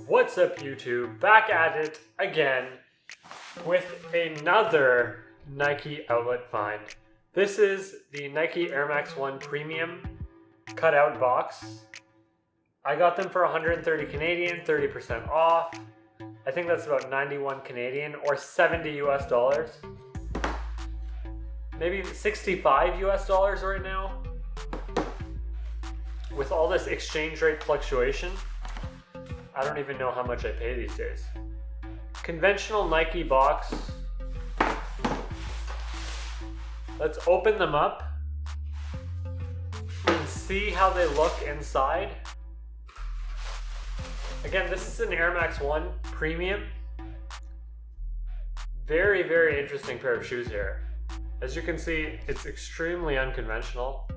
What's up, YouTube? Back at it again with another Nike outlet find. This is the Nike Air Max 1 Premium cutout box. I got them for 130 Canadian, 30% off. I think that's about 91 Canadian or 70 US dollars. Maybe 65 US dollars right now. With all this exchange rate fluctuation, I don't even know how much I pay these days. Conventional Nike box. Let's open them up and see how they look inside. Again, this is an Air Max 1 Premium. Very, very interesting pair of shoes here. As you can see, it's extremely unconventional.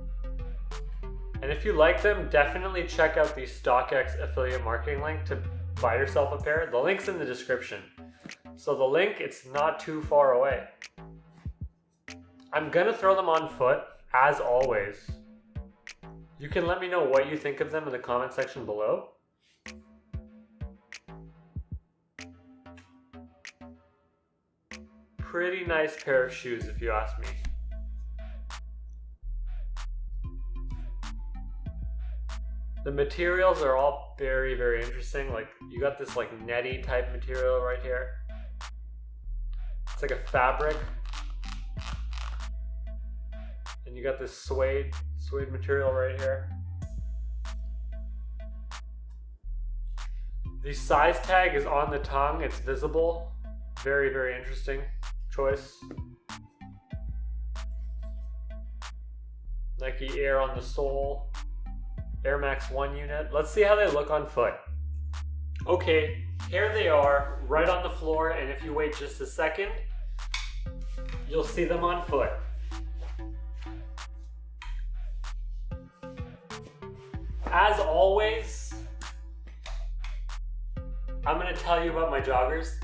And if you like them, definitely check out the StockX affiliate marketing link to buy yourself a pair. The link's in the description. So the link, it's not too far away. I'm gonna throw them on foot, as always. You can let me know what you think of them in the comment section below. Pretty nice pair of shoes, if you ask me. The materials are all very, very interesting. Like, you got this like netty type material right here. It's like a fabric. And you got this suede material right here. The size tag is on the tongue, it's visible. Very, very interesting choice. Nike Air on the sole. Air Max 1 unit. Let's see how they look on foot. Okay, here they are right on the floor, and if you wait just a second, you'll see them on foot. As always, I'm going to tell you about my joggers.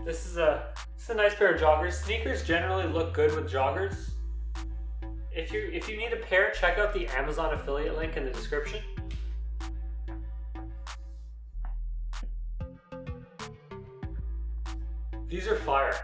This is a nice pair of joggers. Sneakers generally look good with joggers. If you need a pair, check out the Amazon affiliate link in the description. These are fire.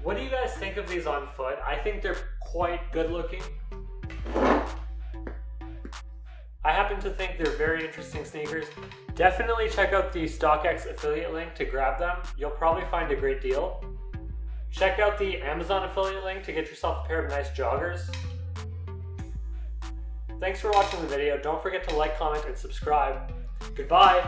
What do you guys think of these on foot? I think they're quite good looking. I happen to think they're very interesting sneakers. Definitely check out the StockX affiliate link to grab them. You'll probably find a great deal. Check out the Amazon affiliate link to get yourself a pair of nice joggers. Thanks for watching the video. Don't forget to like, comment, and subscribe. Goodbye.